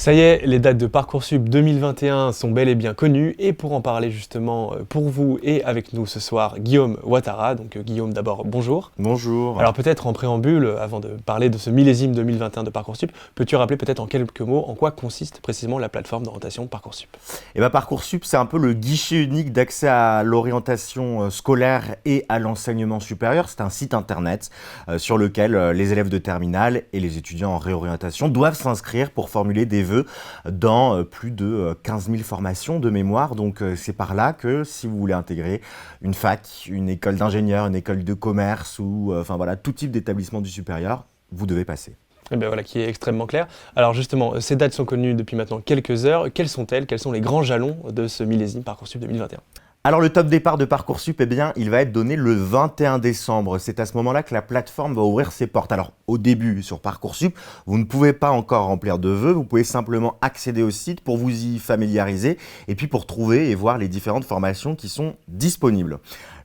Ça y est, les dates de Parcoursup 2021 sont bel et bien connues et pour en parler justement pour vous et avec nous ce soir, Guillaume Ouattara. Donc Guillaume, d'abord, bonjour. Bonjour. Alors peut-être en préambule, avant de parler de ce millésime 2021 de Parcoursup, peux-tu rappeler peut-être en quelques mots en quoi consiste précisément la plateforme d'orientation Parcoursup? Parcoursup, c'est un peu le guichet unique d'accès à l'orientation scolaire et à l'enseignement supérieur. C'est un site internet sur lequel les élèves de terminale et les étudiants en réorientation doivent s'inscrire pour formuler des vœux dans plus de 15 000 formations de mémoire. Donc c'est par là que si vous voulez intégrer une fac, une école d'ingénieur, une école de commerce ou tout type d'établissement du supérieur, vous devez passer. Et bien voilà, qui est extrêmement clair. Alors justement, ces dates sont connues depuis maintenant quelques heures. Quelles sont-elles? Quels sont les grands jalons de ce millésime Parcoursup 2021? Alors le top départ de Parcoursup, il va être donné le 21 décembre. C'est à ce moment-là que la plateforme va ouvrir ses portes. Alors au début sur Parcoursup, vous ne pouvez pas encore remplir de vœux, vous pouvez simplement accéder au site pour vous y familiariser et puis pour trouver et voir les différentes formations qui sont disponibles.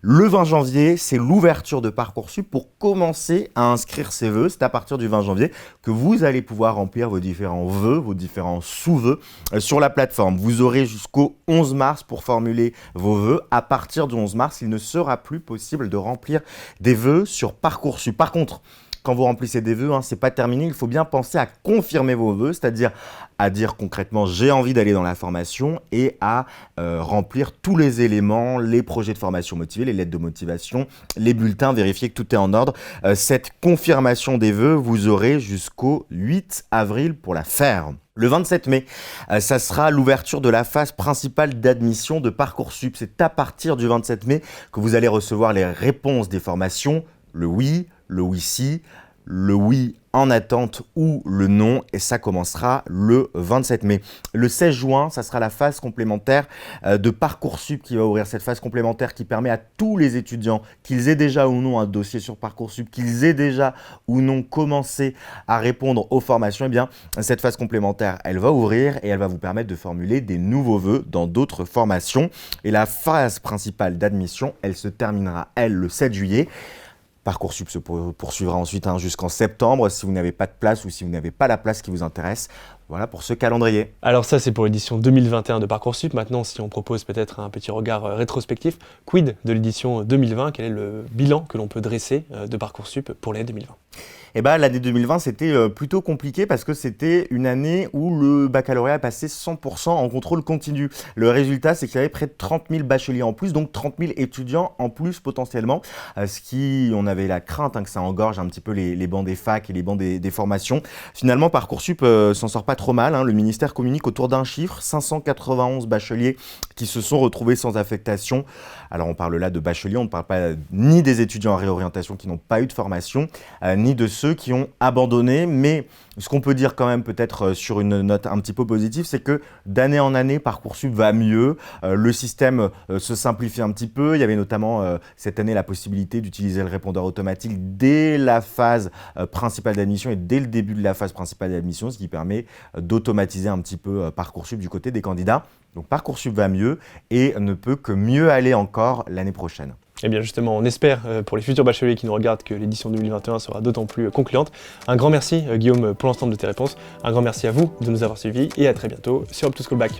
Le 20 janvier, c'est l'ouverture de Parcoursup pour commencer à inscrire ses vœux. C'est à partir du 20 janvier que vous allez pouvoir remplir vos différents vœux, vos différents sous-vœux sur la plateforme. Vous aurez jusqu'au 11 mars pour formuler vos vœux. À partir du 11 mars, il ne sera plus possible de remplir des vœux sur Parcoursup. Par contre, quand vous remplissez des vœux, c'est pas terminé, il faut bien penser à confirmer vos vœux, c'est-à-dire à dire concrètement j'ai envie d'aller dans la formation et à remplir tous les éléments, les projets de formation motivés, les lettres de motivation, les bulletins, vérifier que tout est en ordre. Cette confirmation des vœux, vous aurez jusqu'au 8 avril pour la faire. Le 27 mai, ça sera l'ouverture de la phase principale d'admission de Parcoursup. C'est à partir du 27 mai que vous allez recevoir les réponses des formations, le oui si, le oui en attente ou le non, et ça commencera le 27 mai. Le 16 juin, ça sera la phase complémentaire de Parcoursup qui va ouvrir cette phase complémentaire qui permet à tous les étudiants, qu'ils aient déjà ou non un dossier sur Parcoursup, qu'ils aient déjà ou non commencé à répondre aux formations, cette phase complémentaire, elle va ouvrir et elle va vous permettre de formuler des nouveaux vœux dans d'autres formations. Et la phase principale d'admission, elle se terminera, elle, le 7 juillet. Parcoursup se poursuivra ensuite jusqu'en septembre si vous n'avez pas de place ou si vous n'avez pas la place qui vous intéresse. Voilà pour ce calendrier. Alors ça, c'est pour l'édition 2021 de Parcoursup. Maintenant, si on propose peut-être un petit regard rétrospectif, quid de l'édition 2020? Quel est le bilan que l'on peut dresser de Parcoursup pour l'année 2020? L'année 2020, c'était plutôt compliqué parce que c'était une année où le baccalauréat est passé 100% en contrôle continu. Le résultat, c'est qu'il y avait près de 30 000 bacheliers en plus, donc 30 000 étudiants en plus potentiellement. On avait la crainte que ça engorge un petit peu les bancs des facs et les bancs des formations. Finalement, Parcoursup s'en sort pas trop mal. Le ministère communique autour d'un chiffre, 591 bacheliers qui se sont retrouvés sans affectation. Alors on parle là de bacheliers, on ne parle pas ni des étudiants en réorientation qui n'ont pas eu de formation, ni de ceux qui ont abandonné, mais ce qu'on peut dire quand même peut-être sur une note un petit peu positive, c'est que d'année en année, Parcoursup va mieux, le système se simplifie un petit peu, il y avait notamment cette année la possibilité d'utiliser le répondeur automatique dès la phase principale d'admission et dès le début de la phase principale d'admission, ce qui permet d'automatiser un petit peu Parcoursup du côté des candidats. Donc Parcoursup va mieux et ne peut que mieux aller encore l'année prochaine. Eh bien justement, on espère pour les futurs bacheliers qui nous regardent que l'édition 2021 sera d'autant plus concluante. Un grand merci Guillaume pour l'ensemble de tes réponses. Un grand merci à vous de nous avoir suivis et à très bientôt sur Up to School Back.